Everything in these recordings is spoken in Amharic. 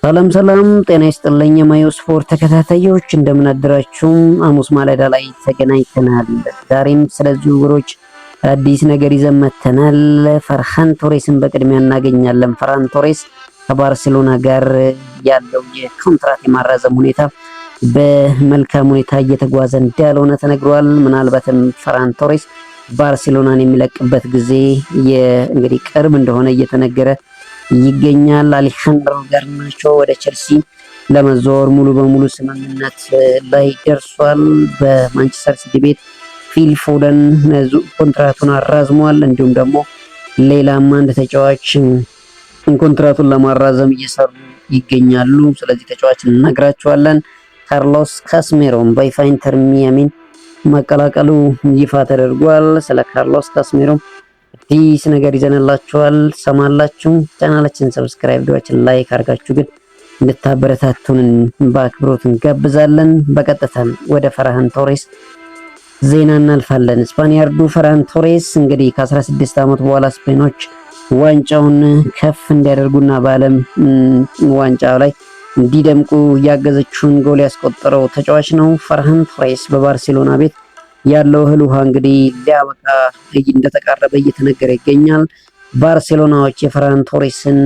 ሰላም ጤና ይስጥልኝ የማዮ ስፖርት ተከታታዮች እንደምን አደራችሁ። ሐሙስ ማለዳ ላይ ተገናኝተናል። ዛሬም ስለ ዝውውሮች አዲስ ነገር ይዘን መጥተናል። ፈርሃን ቶሬስን በቅድሚያ እናገኛለን። ፈርሃን ቶሬስ ከባርሴሎና ጋር ያለው የኮንትራት የማራዘም ሁኔታ በመልካም ሁኔታ እየተጓዘ እንዳልሆነ ተነግሯል። ምናልባትም ፈርሃን ቶሬስ ባርሴሎናን የሚለቅበት ጊዜ እንግዲህ ቅርብ እንደሆነ እየተነገረ ይገኛል። አሌሃንድሮ ጋርናቾ ወደ ቸልሲ ለመዘዋወር ሙሉ በሙሉ ስምምነት ላይ ደርሷል። በማንቸስተር ሲቲ ቤት ፊል ፎደን ኮንትራቱን አራዝሟል። እንዲሁም ደግሞ ሌላም አንድ ተጫዋች ኮንትራቱን ለማራዘም እየሰሩ ይገኛሉ። ስለዚህ ተጫዋች እንነግራችኋለን። ካርሎስ ካስሜሮን በይፋ ኢንተር ሚያሚን መቀላቀሉ ይፋ ተደርጓል። ስለ ካርሎስ ካስሜሮ አዲስ ነገር ይዘንላችኋል ሰማላችሁ። ቻናላችን ሰብስክራይብ፣ ቪዲዮአችን ላይክ አድርጋችሁ ግን እንድታበረታቱን በአክብሮት እንጋብዛለን። በቀጥታ ወደ ፈርሃን ቶሬስ ዜና እናልፋለን። ስፓኒያርዱ ፈርሃን ቶሬስ እንግዲህ ከ16 ዓመት በኋላ ስፔኖች ዋንጫውን ከፍ እንዲያደርጉና በዓለም ዋንጫ ላይ እንዲደምቁ ያገዘችውን ጎል ያስቆጠረው ተጫዋች ነው። ፈርሃን ቶሬስ በባርሴሎና ቤት ያለው እህል ውሃ እንግዲህ ሊያበቃ እንደተቃረበ እየተነገረ ይገኛል። ባርሴሎናዎች የፈርሃን ቶሬስን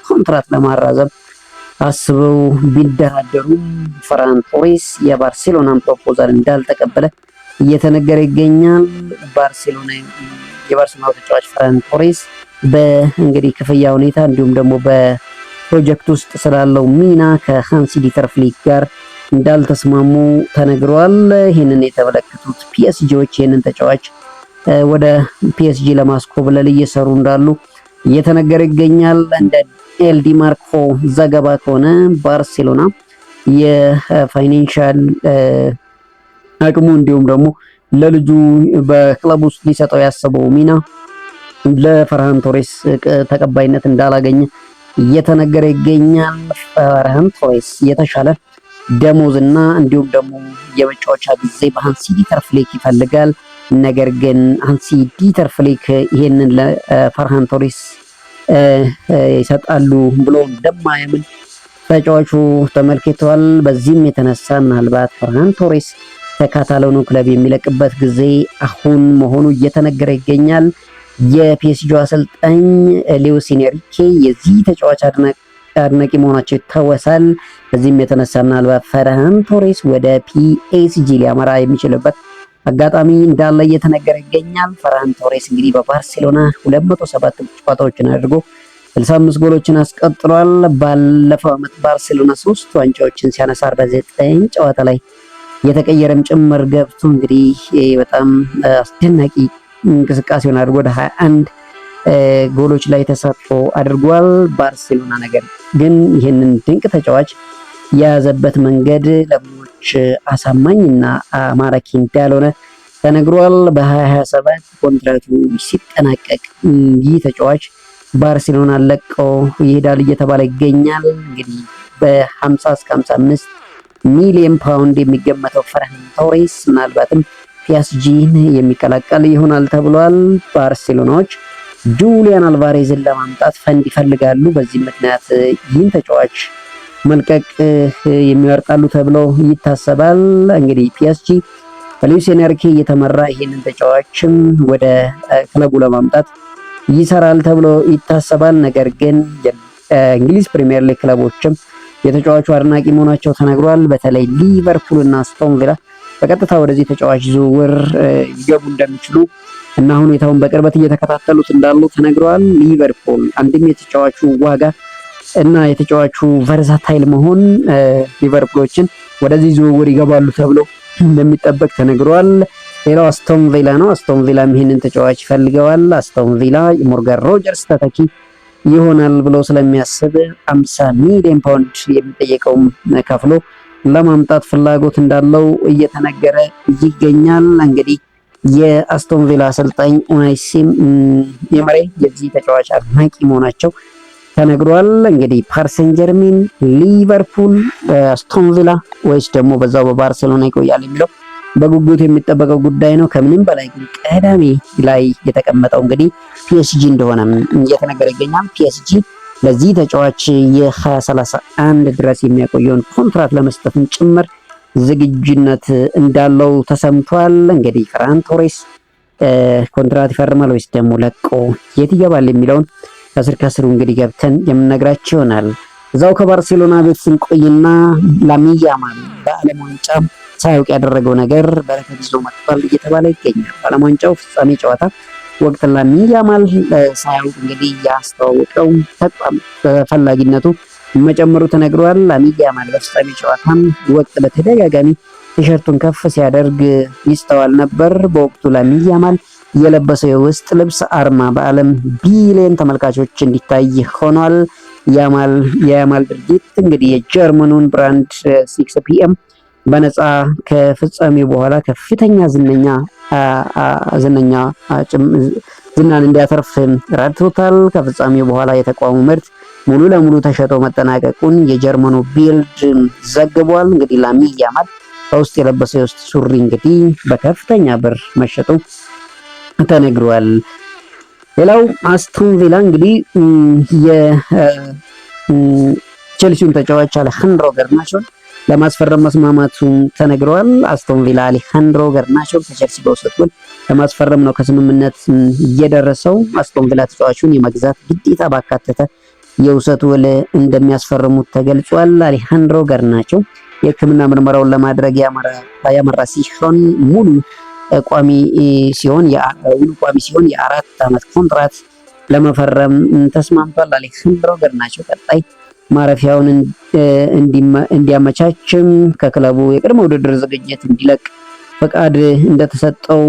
ኮንትራት ለማራዘም አስበው ቢደራደሩም ፈርሃን ቶሬስ የባርሴሎናን ፕሮፖዛል እንዳልተቀበለ እየተነገረ ይገኛል። የባርሴሎና ተጫዋች ፈርሃን ቶሬስ በእንግዲህ ክፍያ ሁኔታ እንዲሁም ደግሞ በፕሮጀክት ውስጥ ስላለው ሚና ከሃንሲ ዲተር ፍሊክ ጋር እንዳልተስማሙ ተነግሯል። ይህንን የተመለከቱት ፒኤስጂዎች ይህንን ተጫዋች ወደ ፒኤስጂ ለማስኮብለል እየሰሩ እንዳሉ እየተነገረ ይገኛል። እንደ ኤል ዲ ማርኮ ዘገባ ከሆነ ባርሴሎና የፋይናንሻል አቅሙ እንዲሁም ደግሞ ለልጁ በክለብ ውስጥ ሊሰጠው ያሰበው ሚና ለፈርሃን ቶሬስ ተቀባይነት እንዳላገኘ እየተነገረ ይገኛል። ፈርሃን ቶሬስ የተሻለ ደሞዝ እና እንዲሁም ደግሞ የመጫወቻ ጊዜ በሃንሲ ዲተር ፍሊክ ይፈልጋል። ነገር ግን ሃንሲ ዲተር ፍሊክ ይሄንን ለፈርሃን ቶሬስ ይሰጣሉ ብሎ እንደማያምን ተጫዋቹ ተመልክቷል። በዚህም የተነሳ ምናልባት ፈርሃን ቶሬስ ከካታሎኑ ክለብ የሚለቅበት ጊዜ አሁን መሆኑ እየተነገረ ይገኛል። የፒኤስጂ አሰልጣኝ ሉዊስ ኤንሪኬ የዚህ ተጫዋች አድናቂ መሆናቸው ይታወሳል። በዚህም የተነሳ ምናልባት ፈርሃን ቶሬስ ወደ ፒኤስጂ ሊያመራ የሚችልበት አጋጣሚ እንዳለ እየተነገረ ይገኛል። ፈርሃን ቶሬስ እንግዲህ በባርሴሎና 207 ጨዋታዎችን አድርጎ 65 ጎሎችን አስቆጥሯል። ባለፈው ዓመት ባርሴሎና 3 ዋንጫዎችን ሲያነሳ በ9 ጨዋታ ላይ የተቀየረም ጭምር ገብቶ እንግዲህ በጣም አስደናቂ እንቅስቃሴውን አድርጎ ወደ 21 ጎሎች ላይ ተሳትፎ አድርጓል። ባርሴሎና ነገር ግን ይህንን ድንቅ ተጫዋች የያዘበት መንገድ ለብዙዎች አሳማኝና ማራኪ እንዳልሆነ ተነግሯል። በ2027 ኮንትራቱ ሲጠናቀቅ ይህ ተጫዋች ባርሴሎና ለቀው ይሄዳል እየተባለ ይገኛል። እንግዲህ በ50 እስከ 55 ሚሊዮን ፓውንድ የሚገመተው ፈርሃን ቶሬስ ምናልባትም ፒኤስጂን የሚቀላቀል ይሆናል ተብሏል። ባርሴሎናዎች ጁሊያን አልቫሬዝን ለማምጣት ፈንድ ይፈልጋሉ። በዚህ ምክንያት ይህን ተጫዋች መልቀቅ የሚወርጣሉ ተብሎ ይታሰባል። እንግዲህ ፒኤስጂ በሉዊስ ኤንሪኬ እየተመራ ይህንን ተጫዋችም ወደ ክለቡ ለማምጣት ይሰራል ተብሎ ይታሰባል። ነገር ግን የእንግሊዝ ፕሪሚየር ሊግ ክለቦችም የተጫዋቹ አድናቂ መሆናቸው ተነግሯል። በተለይ ሊቨርፑል እና አስቶን ቪላ በቀጥታ ወደዚህ ተጫዋች ዝውውር ሊገቡ እንደሚችሉ እና ሁኔታውን በቅርበት እየተከታተሉት እንዳሉ ተነግሯል። ሊቨርፑል አንድም የተጫዋቹ ዋጋ እና የተጫዋቹ ቨርሳታይል መሆን ሊቨርፑሎችን ወደዚህ ዝውውር ይገባሉ ተብሎ እንደሚጠበቅ ተነግሯል። ሌላው አስቶን ቪላ ነው። አስቶን ቪላም ይሄንን ተጫዋች ይፈልገዋል። አስቶን ቪላ የሞርጋን ሮጀርስ ተተኪ ይሆናል ብሎ ስለሚያስብ 50 ሚሊዮን ፓውንድ የሚጠየቀውም ከፍሎ ለማምጣት ፍላጎት እንዳለው እየተነገረ ይገኛል። እንግዲህ የአስቶን ቪላ አሰልጣኝ ኡናይ ኤመሪ የዚህ ተጫዋች አድናቂ መሆናቸው ተነግሯል። እንግዲህ ፓሪስ ሴን ጀርሜን፣ ሊቨርፑል፣ አስቶን ቪላ ወይስ ደግሞ በዛው በባርሴሎና ይቆያል የሚለው በጉጉት የሚጠበቀው ጉዳይ ነው። ከምንም በላይ ግን ቀዳሚ ላይ የተቀመጠው እንግዲህ ፒኤስጂ እንደሆነ እየተነገረ ይገኛል። ፒኤስጂ ለዚህ ተጫዋች የ2031 ድረስ የሚያቆየውን ኮንትራት ለመስጠትም ጭምር ዝግጁነት እንዳለው ተሰምቷል። እንግዲህ ፈርሃን ቶሬስ ኮንትራት ይፈርማል ወይስ ደግሞ ለቆ የት ይገባል የሚለውን ከስር ከስሩ እንግዲህ ገብተን የምነግራችሁ ይሆናል። እዛው ከባርሴሎና ቤት ስንቆይና ላሚን ያማል በዓለም ዋንጫ ሳያውቅ ያደረገው ነገር በረከት ይዞ መጥቷል እየተባለ ይገኛል። በዓለም ዋንጫው ፍጻሜ ጨዋታ ወቅት ላሚን ያማል ሳያውቅ እንግዲህ ያስተዋወቀው ተቋም ተፈላጊነቱ መጨመሩ ተነግሯል። ላሚን ያማል በፍጻሜ ጨዋታም ወቅት በተደጋጋሚ ቲሸርቱን ከፍ ሲያደርግ ይስተዋል ነበር። በወቅቱ ላሚን ያማል የለበሰው የውስጥ ልብስ አርማ በዓለም ቢሊዮን ተመልካቾች እንዲታይ ሆኗል። የያማል ድርጊት እንግዲህ የጀርመኑን ብራንድ 6 ፒኤም በነፃ ከፍጻሜ በኋላ ከፍተኛ ዝናን እንዲያተርፍ ረድቶታል። ከፍጻሜ በኋላ የተቋሙ ምርት ሙሉ ለሙሉ ተሸጦ መጠናቀቁን የጀርመኑ ቢልድ ዘግቧል። እንግዲህ ላሚን ያማል በውስጥ የለበሰው የውስጥ ሱሪ እንግዲህ በከፍተኛ ብር መሸጡ ተነግሯል። ሌላው አስቶን ቪላ እንግዲህ የቼልሲውን ተጫዋች አሌሃንድሮ ገርናቾን ለማስፈረም መስማማቱን ተነግሯል። አስቶን ቪላ አሌሃንድሮ ገርናቾን ከቼልሲ በውሰት ውል ለማስፈረም ነው ከስምምነት እየደረሰው። አስቶን ቪላ ተጫዋቹን የመግዛት ግዴታ ባካተተ የውሰት ውል እንደሚያስፈርሙት ተገልጿል። አሌሃንድሮ ገርናቾ የሕክምና ምርመራውን ለማድረግ ያመራ ሲሆን ሙሉ ቋሚ ሲሆን የ4 ዓመት ኮንትራት ለመፈረም ተስማምቷል። አሌሃንድሮ ገርናቾ ቀጣይ ማረፊያውን እንዲያመቻችም ከክለቡ የቅድመ ውድድር ዝግጅት እንዲለቅ ፈቃድ እንደተሰጠው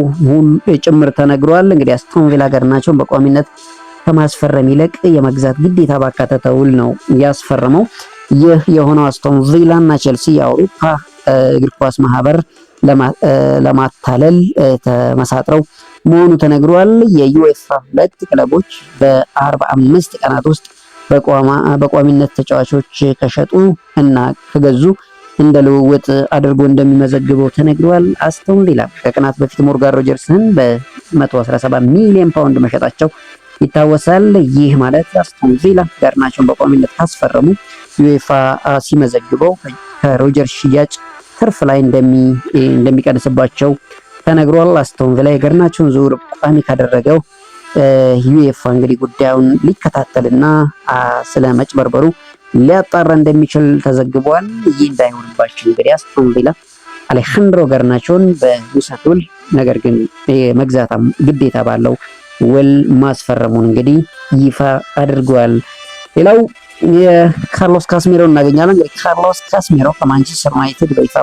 ጭምር ተነግሯል። እንግዲህ አስቶን ቪላ ገርናቾን በቋሚነት ከማስፈረም ይልቅ የመግዛት ግዴታ ባካተተ ውል ነው ያስፈረመው። ይህ የሆነው አስቶን ቪላ እና ቼልሲ የአውሮፓ እግር ኳስ ማህበር ለማታለል ተመሳጥረው መሆኑ ተነግሯል። የዩኤፋ 2 ክለቦች በ45 ቀናት ውስጥ በቋሚነት ተጫዋቾች ከሸጡ እና ከገዙ እንደ ልውውጥ አድርጎ እንደሚመዘግበው ተነግሯል። አስቶን ቪላ ከቀናት በፊት ሞርጋን ሮጀርስን በ117 ሚሊዮን ፓውንድ መሸጣቸው ይታወሳል። ይህ ማለት አስቶን ቪላ ገርናቾን በቋሚነት ካስፈረሙ ዩኤፋ ሲመዘግበው ከሮጀርስ ሽያጭ ትርፍ ላይ እንደሚቀንስባቸው ተነግሯል። አስቶን ቪላ የገርናቾን ዝውውር ቋሚ ካደረገው ዩኤፋ እንግዲህ ጉዳዩን ሊከታተልና ስለ መጭበርበሩ ሊያጣራ እንደሚችል ተዘግቧል። ይህ እንዳይሆንባቸው እንግዲህ አስቶን ቪላ አሌሃንድሮ ገርናቾን በውሰት ውል ነገር ግን መግዛት ግዴታ ባለው ውል ማስፈረሙን እንግዲህ ይፋ አድርጓል። ሌላው የካርሎስ ካስሜሮ እናገኛለን። እንግዲህ ካርሎስ ካስሜሮ ከማንቸስተር ዩናይትድ በይፋ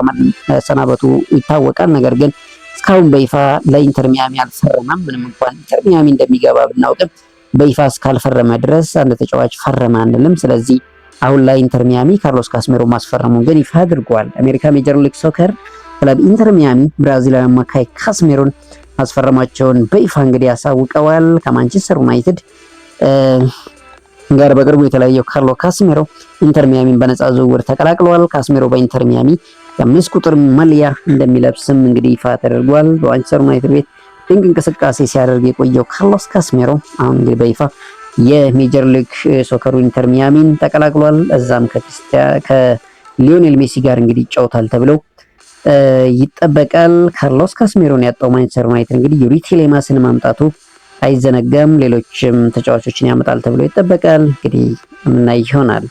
መሰናበቱ ይታወቃል። ነገር ግን እስካሁን በይፋ ለኢንተር ሚያሚ አልፈረመም። ምንም እንኳን ኢንተር ሚያሚ እንደሚገባ ብናውቅም በይፋ እስካልፈረመ ድረስ አንድ ተጫዋች ፈረመ አንልም። ስለዚህ አሁን ላይ ኢንተር ሚያሚ ካርሎስ ካስሜሮ ማስፈረሙን ግን ይፋ አድርጓል። አሜሪካ ሜጀር ሊግ ሶከር ክለብ ኢንተር ሚያሚ ብራዚላዊ አማካይ ካስሜሮን ማስፈረማቸውን በይፋ እንግዲህ ያሳውቀዋል። ከማንቸስተር ዩናይትድ ጋር በቅርቡ የተለያየው ካርሎ ካስሜሮ ኢንተር ሚያሚን በነፃ ዝውውር ተቀላቅለዋል። ካስሜሮ በኢንተር ሚያሚ የ5 ቁጥር መለያ እንደሚለብስም እንግዲህ ይፋ ተደርጓል። በማንቸስተር ዩናይትድ ቤት ድንቅ እንቅስቃሴ ሲያደርግ የቆየው ካርሎስ ካስሜሮ አሁን እንግዲህ በይፋ የሜጀር ሊግ ሶከሩ ኢንተር ሚያሚን ተቀላቅሏል። እዛም ከሊዮኔል ሜሲ ጋር እንግዲህ ይጫወታል ተብለው ይጠበቃል። ካርሎስ ካስሜሮን ያጣው ማንቸስተር ዩናይትድ እንግዲህ ዩሪ ቲሌማስን ማምጣቱ አይዘነጋም። ሌሎችም ተጫዋቾችን ያመጣል ተብሎ ይጠበቃል። እንግዲህ የምናይ ይሆናል።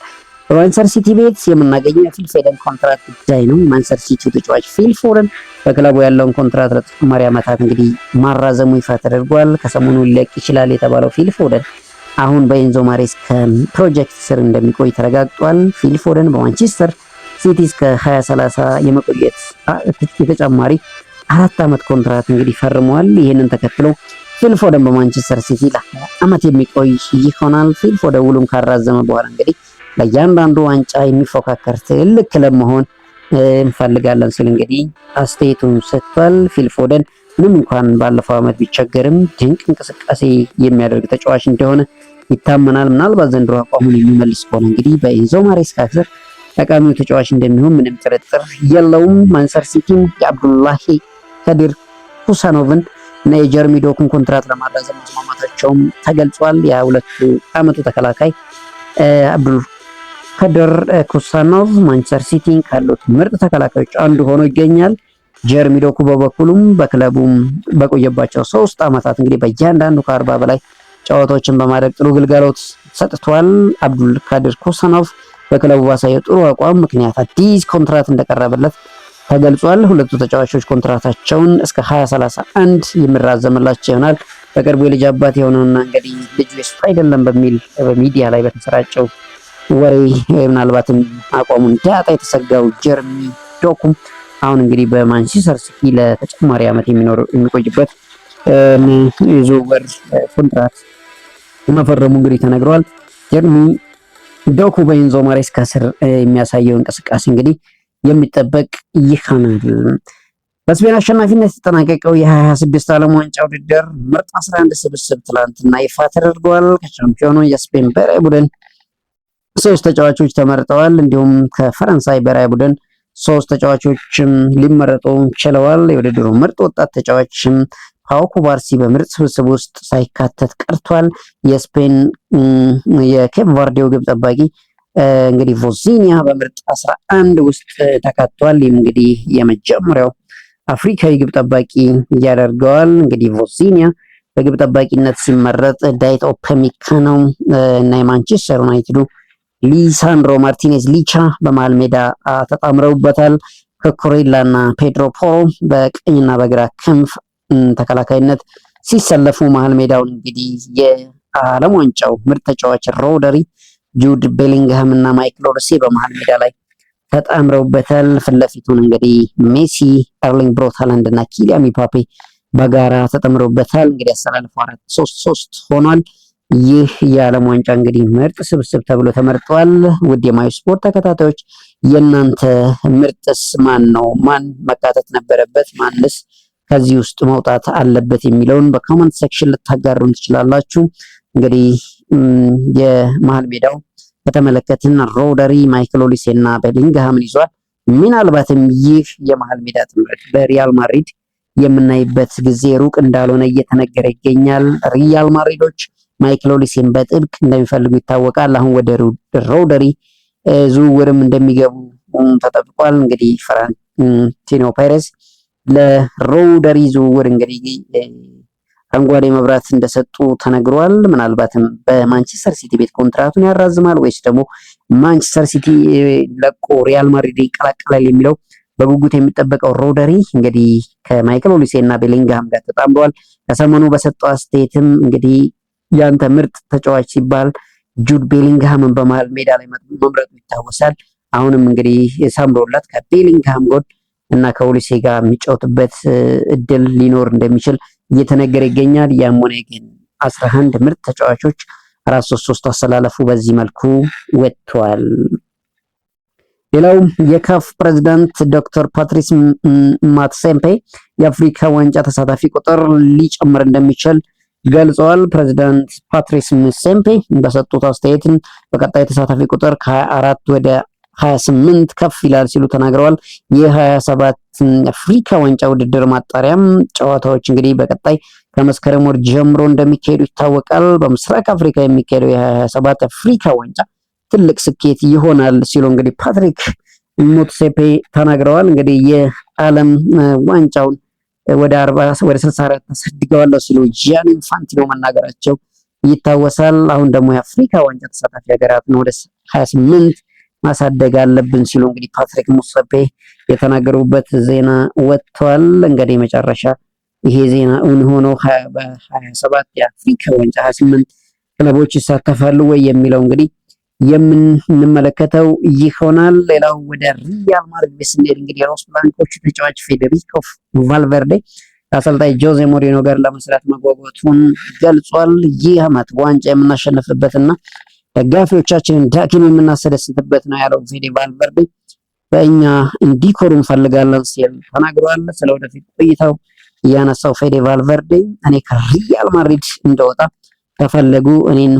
በማንቸስተር ሲቲ ቤት የምናገኘው የፊል ፎደን ኮንትራት ጉዳይ ነው። ማንቸስተር ሲቲ ተጫዋች ፊል ፎደን በክለቡ ያለውን ኮንትራት ለተጨማሪ ዓመታት እንግዲህ ማራዘሙ ይፋ ተደርጓል። ከሰሞኑ ሊለቅ ይችላል የተባለው ፊል ፎደን አሁን በኤንዞ ማሬስካ ፕሮጀክት ስር እንደሚቆይ ተረጋግጧል። ፊል ፎደን በማንቸስተር ሲቲ እስከ 2030 የመቆየት የተጨማሪ 4 ዓመት ኮንትራት እንግዲህ ፈርመዋል። ይህንን ተከትሎ ፊል ፎደን በማንቸስተር ሲቲ ለዓመት የሚቆይ ይሆናል። ፊል ፎደን ውሉን ካራዘመ በኋላ እንግዲህ ለእያንዳንዱ ዋንጫ የሚፎካከር ትልቅ ክለብ መሆን እንፈልጋለን ሲል እንግዲህ አስተያየቱን ሰጥቷል። ፊል ፎደን ምንም እንኳን ባለፈው ዓመት ቢቸገርም ድንቅ እንቅስቃሴ የሚያደርግ ተጫዋች እንደሆነ ይታመናል። ምናልባት ዘንድሮ አቋሙን የሚመልስ ከሆነ እንግዲህ በኤንዞ ማሬስካ ስር ጠቃሚው ተጫዋች እንደሚሆን ምንም ጥርጥር የለውም። ማንቸስተር ሲቲም የአብዱላሂ ከዲር ሁሳኖቭን እና የጀርሚ ዶኩን ኮንትራት ለማራዘም መስማማታቸውም ተገልጿል። የ2 ዓመቱ ተከላካይ አብዱል ካድር ኩሳኖቭ ማንቸስተር ሲቲን ካሉት ምርጥ ተከላካዮች አንዱ ሆኖ ይገኛል። ጀርሚ ዶኩ በበኩሉም በክለቡም በቆየባቸው 3 ዓመታት እንግዲህ በእያንዳንዱ ከ40 በላይ ጨዋታዎችን በማድረግ ጥሩ ግልጋሎት ሰጥቷል። አብዱል ካድር ኩሳኖቭ በክለቡ ባሳየው ጥሩ አቋም ምክንያት አዲስ ኮንትራት እንደቀረበለት ተገልጿል። ሁለቱ ተጫዋቾች ኮንትራታቸውን እስከ 2031 የሚራዘምላቸው ይሆናል። በቅርቡ የልጅ አባት የሆነውና እንግዲህ ልጁ የሱ አይደለም በሚል በሚዲያ ላይ በተሰራጨው ወሬ ምናልባትም አቋሙን እንዳያጣ የተሰጋው ጀርሚ ዶኩም አሁን እንግዲህ በማንቸስተር ሲቲ ለተጨማሪ ዓመት የሚቆይበት የዝውውር ኮንትራት መፈረሙ እንግዲህ ተነግሯል። ጀርሚ ዶኩ በኤንዞ ማሬስካ ስር የሚያሳየው እንቅስቃሴ እንግዲህ የሚጠበቅ ይሆናል። በስፔን አሸናፊነት የተጠናቀቀው የ2026 ዓለም ዋንጫ ውድድር ምርጥ 11 ስብስብ ትላንትና ይፋ ተደርጓል። ከቻምፒዮኑ የስፔን ብሔራዊ ቡድን 3 ተጫዋቾች ተመርጠዋል። እንዲሁም ከፈረንሳይ ብሔራዊ ቡድን 3 ተጫዋቾችም ሊመረጡ ችለዋል። የውድድሩ ምርጥ ወጣት ተጫዋችም ፓው ኩባርሲ በምርጥ ስብስብ ውስጥ ሳይካተት ቀርቷል። የስፔን የኬፕ ቫርዴው ግብ ጠባቂ እንግዲህ ቮዚኒያ በምርጥ 11 ውስጥ ተካቷል። ይህም እንግዲህ የመጀመሪያው አፍሪካዊ ግብ ጠባቂ ያደርገዋል። እንግዲህ ቮዚኒያ በግብ ጠባቂነት ሲመረጥ ዳዊት ኦፓሜካኖ እና የማንቸስተር ዩናይትዱ ሊሳንድሮ ማርቲኔዝ ሊቻ በመሃል ሜዳ ተጣምረውበታል። ኮኮሬላ እና ፔድሮ ፖሮ በቀኝና በግራ ክንፍ ተከላካይነት ሲሰለፉ መሃል ሜዳውን እንግዲህ የዓለም ዋንጫው ምርጥ ተጫዋች ሮደሪ፣ ጁድ ቤሊንግሃም እና ማይክል ኦሊሴ በመሃል ሜዳ ላይ ተጣምረውበታል። ፊት ለፊቱን እንግዲህ ሜሲ፣ ኤርሊንግ ብሮት ሃላንድ እና ኪሊያን ምባፔ በጋራ ተጠምረውበታል። እንግዲህ አሰላለፉ 4-3-3 ሆኗል። ይህ የዓለም ዋንጫ እንግዲህ ምርጥ ስብስብ ተብሎ ተመርጧል። ውድ የማይ ስፖርት ተከታታዮች የእናንተ ምርጥስ ማን ነው? ማን መካተት ነበረበት? ማንስ ከዚህ ውስጥ መውጣት አለበት የሚለውን በኮመንት ሴክሽን ልታጋሩን ትችላላችሁ። እንግዲህ የመሃል ሜዳው ከተመለከትን ሮደሪ፣ ማይክል ኦሊሴ እና ቤሊንግሃምን ይዟል። ምናልባትም ይህ የመሃል ሜዳ ጥምረት በሪያል ማድሪድ የምናይበት ጊዜ ሩቅ እንዳልሆነ እየተነገረ ይገኛል። ሪያል ማድሪዶች ማይክል ኦሊሴን በጥብቅ እንደሚፈልጉ ይታወቃል። አሁን ወደ ሮደሪ ዝውውርም እንደሚገቡ ተጠብቋል። እንግዲህ ፍሎሬንቲኖ ፔሬዝ ለሮደሪ ዝውውር እንግዲህ አረንጓዴ መብራት እንደሰጡ ተነግሯል። ምናልባትም በማንቸስተር ሲቲ ቤት ኮንትራቱን ያራዝማል ወይስ ደግሞ ማንቸስተር ሲቲ ለቆ ሪያል ማድሪድ ይቀላቀላል የሚለው በጉጉት የሚጠበቀው ሮደሪ እንግዲህ ከማይክል ኦሊሴ እና ቤሊንግሃም ጋር ተጣምረዋል። ከሰሞኑ በሰጠው አስተያየትም እንግዲህ ያንተ ምርጥ ተጫዋች ሲባል ጁድ ቤሊንግሃምን በመሃል ሜዳ ላይ መምረጡ ይታወሳል። አሁንም እንግዲህ ሳምሮላት ከቤሊንግሃም ጎን እና ከኦሊሴ ጋር የሚጫወትበት እድል ሊኖር እንደሚችል እየተነገረ ይገኛል። ያም ሆነ ግን 11 ምርጥ ተጫዋቾች 4-3-3 አሰላለፉ በዚህ መልኩ ወጥቷል። ሌላው የካፍ ፕሬዝዳንት ዶክተር ፓትሪስ ማትሴምፔ የአፍሪካ ዋንጫ ተሳታፊ ቁጥር ሊጨምር እንደሚችል ገልጸዋል። ፕሬዝዳንት ፓትሪስ ማትሴምፔ በሰጡት አስተያየት በቀጣይ ተሳታፊ ቁጥር ከ24 ወደ 28 ከፍ ይላል ሲሉ ተናግረዋል። የ27 አፍሪካ ዋንጫ ውድድር ማጣሪያም ጨዋታዎች እንግዲህ በቀጣይ ከመስከረም ወር ጀምሮ እንደሚካሄዱ ይታወቃል። በምስራቅ አፍሪካ የሚካሄደው የ27 አፍሪካ ዋንጫ ትልቅ ስኬት ይሆናል ሲሉ እንግዲህ ፓትሪክ ሙትሴፔ ተናግረዋል። እንግዲህ የዓለም ዋንጫውን ወደ 64 ተሰድገዋለሁ ሲሉ ጂያኒ ኢንፋንቲኖ መናገራቸው ይታወሳል። አሁን ደግሞ የአፍሪካ ዋንጫ ተሳታፊ ሀገራትን ወደ 28 ማሳደግ አለብን ሲሉ እንግዲህ ፓትሪክ ሙትሴፔ የተናገሩበት ዜና ወጥቷል። እንግዲህ መጨረሻ ይሄ ዜና እውን ሆኖ በ27 የአፍሪካ ዋንጫ 28 ክለቦች ይሳተፋሉ ወይ የሚለው እንግዲህ የምንመለከተው ይሆናል። ሌላው ወደ ሪያል ማድሪድ ስንሄድ እንግዲህ የሎስ ብላንኮቹ ተጫዋች ፌዴሪኮ ቫልቨርዴ ከአሰልጣኝ ጆዜ ሞሪኖ ጋር ለመስራት መጓጓቱን ገልጿል። ይህ ዓመት ዋንጫ የምናሸንፍበትና ደጋፊዎቻችንን ዳግም የምናስደስትበት ነው ያለው ፌዴ ቫልቨርዴ በእኛ እንዲኮሩ እንፈልጋለን ሲል ተናግሯል። ስለወደፊት ቆይታው ያነሳው ፌዴ ቫልቨርዴ እኔ ከሪያል ማድሪድ እንደወጣ ከፈለጉ እኔን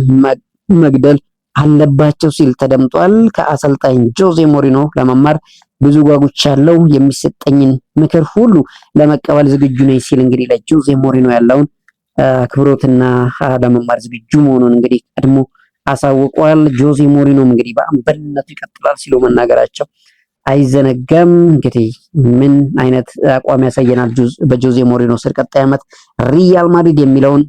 መግደል አለባቸው ሲል ተደምጧል። ከአሰልጣኝ ጆዜ ሞሪኖ ለመማር ብዙ ጓጉቻለሁ፣ የሚሰጠኝን ምክር ሁሉ ለመቀበል ዝግጁ ነኝ ሲል እንግዲህ ለጆዜ ሞሪኖ ያለውን አክብሮትና ለመማር ዝግጁ መሆኑን እንግዲህ ቀድሞ አሳውቋል። ጆዜ ሞሪኖም እንግዲህ በአምበልነቱ ይቀጥላል ሲሉ መናገራቸው አይዘነጋም። እንግዲህ ምን አይነት አቋም ያሳየናል በጆዜ ሞሪኖ ስር ቀጣይ ዓመት ሪያል ማድሪድ የሚለውን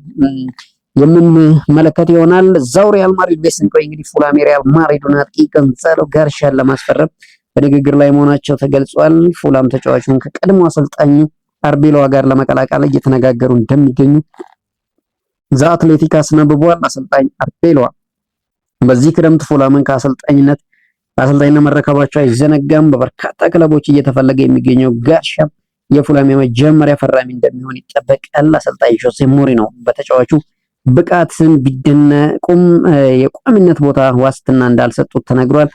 የምንመለከት ይሆናል። እዛው ሪያል ማድሪድ ቤት ስንቆይ እንግዲህ ፉላም የሪያል ማድሪዱን አጥቂ ጎንዛሎ ጋርሻን ለማስፈረም በንግግር ላይ መሆናቸው ተገልጿል። ፉላም ተጫዋቹን ከቀድሞ አሰልጣኙ አርቤሎዋ ጋር ለመቀላቀል እየተነጋገሩ እንደሚገኙ ዘ አትሌቲክ አስነብቧል። አሰልጣኝ አርቤሎዋ በዚህ ክረምት ፉላምን ከአሰልጣኝነት መረከባቸው አይዘነጋም። በበርካታ ክለቦች እየተፈለገ የሚገኘው ጋርሻ የፉላም የመጀመሪያ ፈራሚ እንደሚሆን ይጠበቃል። አሰልጣኝ ጆዜ ሞሪኖ በተጫዋቹ ብቃትን ቢደነቁም የቋሚነት ቦታ ዋስትና እንዳልሰጡት ተነግሯል።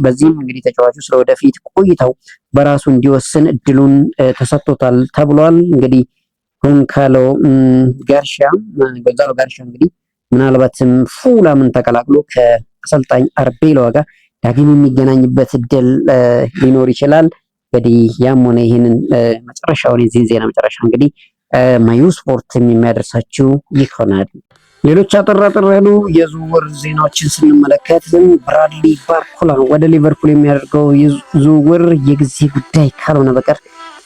በዚህም እንግዲህ ተጫዋቹ ስለወደፊት ቆይታው በራሱ እንዲወስን እድሉን ተሰጥቶታል ተብሏል። እንግዲህ ጎንዛሎ ጋርሻ እንግዲህ ምናልባትም ፉላምን ተቀላቅሎ ከአሰልጣኝ አርቤሎዋ ጋር ዳግም የሚገናኝበት እድል ሊኖር ይችላል። እንግዲህ ያም ሆነ ይህንን መጨረሻውን የዚህን ዜና መጨረሻ እንግዲህ ማዩ ስፖርት የሚያደርሳችሁ ይሆናል። ሌሎች አጠር ያሉ የዝውውር ዜናዎችን ስንመለከት ብራድሊ ባርኮላ ወደ ሊቨርፑል የሚያደርገው ዝውውር የጊዜ ጉዳይ ካልሆነ በቀር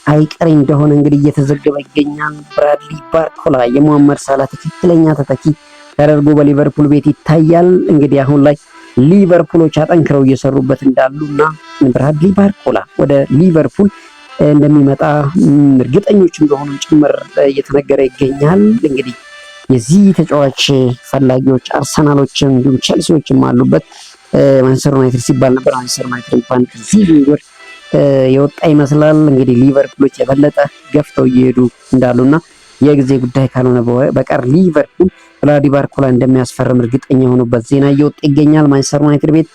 አይቀሬ እንደሆነ እንግዲህ እየተዘገበ ይገኛል። ብራድሊ ባርኮላ የሙሐመድ ሳላ ትክክለኛ ተተኪ ተደርጎ በሊቨርፑል ቤት ይታያል። እንግዲህ አሁን ላይ ሊቨርፑሎች አጠንክረው እየሰሩበት እንዳሉና ብራድሊ ባርኮላ ወደ ሊቨርፑል እንደሚመጣ እርግጠኞች እንደሆኑ ጭምር እየተነገረ ይገኛል። እንግዲህ የዚህ ተጫዋች ፈላጊዎች አርሰናሎችም እንዲሁም ቸልሲዎችም አሉበት። ማንቸስተር ዩናይትድ ሲባል ነበር። ማንቸስተር ዩናይትድ እንኳን ከዚህ ዝውውር የወጣ ይመስላል። እንግዲህ ሊቨርፑሎች የበለጠ ገፍተው እየሄዱ እንዳሉና የጊዜ ጉዳይ ካልሆነ በቀር ሊቨርፑል ብራድሊ ባርኮላ እንደሚያስፈርም እርግጠኛ የሆኑበት ዜና እየወጣ ይገኛል። ማንቸስተር ዩናይትድ ቤት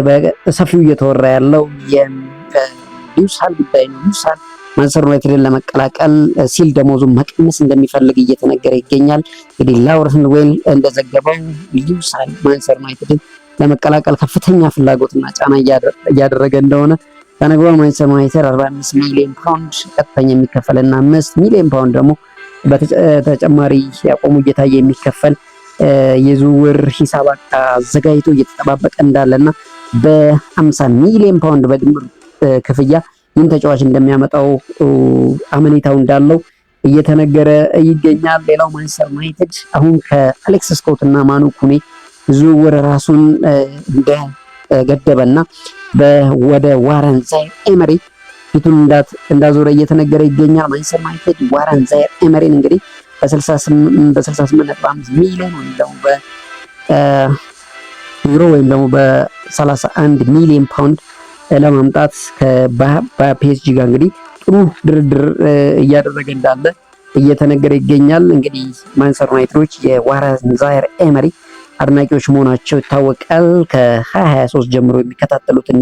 በሰፊው እየተወራ ያለው የኒውሳል ጉዳይ ነው። ኒውሳል ማንቸስተር ዩናይትድን ለመቀላቀል ሲል ደሞዙን መቀነስ እንደሚፈልግ እየተነገረ ይገኛል። እንግዲህ ላውረን ዌል እንደዘገበው ኒውሳል ማንቸስተር ዩናይትድን ለመቀላቀል ከፍተኛ ፍላጎትና ጫና እያደረገ እንደሆነ ተነግሯል። ማንቸስተር ዩናይትድ 45 ሚሊዮን ፓውንድ ቀጥተኛ የሚከፈልና 5 ሚሊዮን ፓውንድ ደግሞ በተጨማሪ ያቆሙ እየታየ የሚከፈል የዝውውር ሂሳብ አዘጋጅቶ እየተጠባበቀ እንዳለና በ50 ሚሊዮን ፓውንድ በድምር ክፍያ ይህን ተጫዋች እንደሚያመጣው አመኔታው እንዳለው እየተነገረ ይገኛል። ሌላው ማንቸስተር ዩናይትድ አሁን ከአሌክስ ስኮት እና ማኑ ኩኔ ዝውውር ራሱን እንደገደበና ወደ ዋረን ዛይር ኤመሪ ፊቱን እንዳዞረ እየተነገረ ይገኛል። ማንቸስተር ዩናይትድ ዋረን ዛይር ኤመሪን እንግዲህ በ68.5 ሚሊዮን ወይም ደግሞ በዩሮ ወይም ደግሞ በ31 ሚሊዮን ፓውንድ ለማምጣት በፒኤስጂ ጋር እንግዲህ ጥሩ ድርድር እያደረገ እንዳለ እየተነገረ ይገኛል። እንግዲህ ማንቸስተር ዩናይትዶች የዋረን ዛይር ኤመሪ አድናቂዎች መሆናቸው ይታወቃል። ከ2023 ጀምሮ የሚከታተሉትን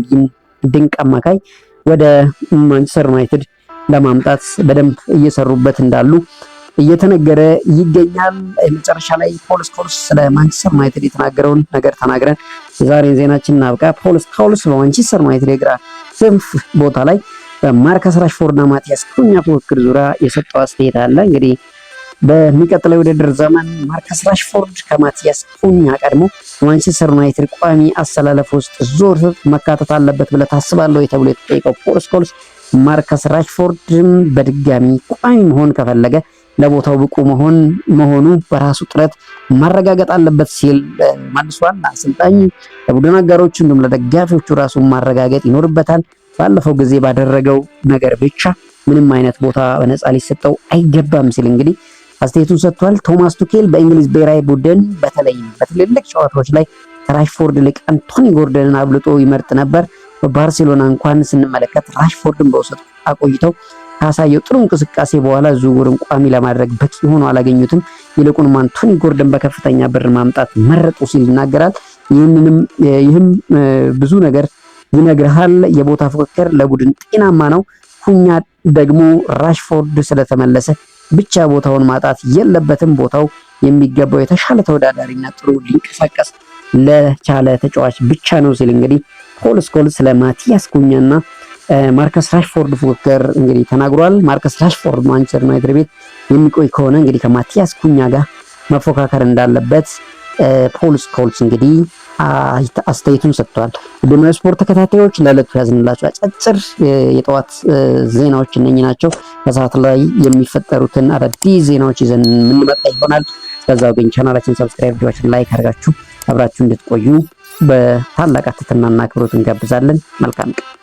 ድንቅ አማካይ ወደ ማንቸስተር ዩናይትድ ለማምጣት በደንብ እየሰሩበት እንዳሉ እየተነገረ ይገኛል። መጨረሻ ላይ ፖል ስኮልስ ስለ ማንቸስተር ዩናይትድ የተናገረውን ነገር ተናግረን የዛሬን ዜናችን እናብቃ። ፖል ስኮልስ በማንቸስተር ዩናይትድ የግራ ክንፍ ቦታ ላይ በማርከስ ራሽፎርድ እና ማቲያስ ኩኛ ፉክክር ዙሪያ የሰጠው አስተያየት አለ። እንግዲህ በሚቀጥለው የውድድር ዘመን ማርከስ ራሽፎርድ ከማቲያስ ኩኛ ቀድሞ ማንቸስተር ዩናይትድ ቋሚ አሰላለፍ ውስጥ ዞር መካተት አለበት ብለህ ታስባለህ ተብሎ የተጠየቀው ፖል ስኮልስ ማርከስ ራሽፎርድም በድጋሚ ቋሚ መሆን ከፈለገ ለቦታው ብቁ መሆኑ በራሱ ጥረት ማረጋገጥ አለበት ሲል መልሷል። አሰልጣኙ ለቡድን አጋሮቹ እንዲሁም ለደጋፊዎቹ ራሱን ማረጋገጥ ይኖርበታል። ባለፈው ጊዜ ባደረገው ነገር ብቻ ምንም አይነት ቦታ በነፃ ሊሰጠው አይገባም ሲል እንግዲህ አስተያየቱን ሰጥቷል። ቶማስ ቱኬል በእንግሊዝ ብሔራዊ ቡድን በተለይም በትልልቅ ጨዋታዎች ላይ ከራሽፎርድ ይልቅ አንቶኒ ጎርደንን አብልጦ ይመርጥ ነበር። በባርሴሎና እንኳን ስንመለከት ራሽፎርድን በውሰት አቆይተው ካሳየው ጥሩ እንቅስቃሴ በኋላ ዝውውርን ቋሚ ለማድረግ በቂ ሆኖ አላገኙትም። ይልቁንም አንቶኒ ጎርደን በከፍተኛ ብር ማምጣት መረጡ ሲል ይናገራል። ይህም ብዙ ነገር ይነግርሃል። የቦታ ፉክክር ለቡድን ጤናማ ነው። ኩኛ ደግሞ ራሽፎርድ ስለተመለሰ ብቻ ቦታውን ማጣት የለበትም። ቦታው የሚገባው የተሻለ ተወዳዳሪና ጥሩ ሊንቀሳቀስ ለቻለ ተጫዋች ብቻ ነው ሲል እንግዲህ ፖል ስኮልስ ስለ ማቲያስ ኩኛና ማርከስ ራሽፎርድ ፉክክር እንግዲህ ተናግሯል። ማርከስ ራሽፎርድ ማንቸስተር ዩናይትድ ቤት የሚቆይ ከሆነ እንግዲህ ከማቲያስ ኩኛ ጋር መፎካከር እንዳለበት ፖል ስኮልስ እንግዲህ አስተያየቱን ሰጥቷል። ወደ ስፖርት ተከታታዮች ለዕለቱ ያዝንላችሁ አጫጭር የጠዋት ዜናዎች እነኚህ ናቸው። በሰዓት ላይ የሚፈጠሩትን አዳዲስ ዜናዎች ይዘን የምንመጣ ይሆናል። ከዛው ግን ቻናላችን ሰብስክራይብ፣ ቪዲዮዎችን ላይክ አድርጋችሁ አብራችሁ እንድትቆዩ በታላቅ ትህትናና አክብሮት እንጋብዛለን። መልካም ቀን።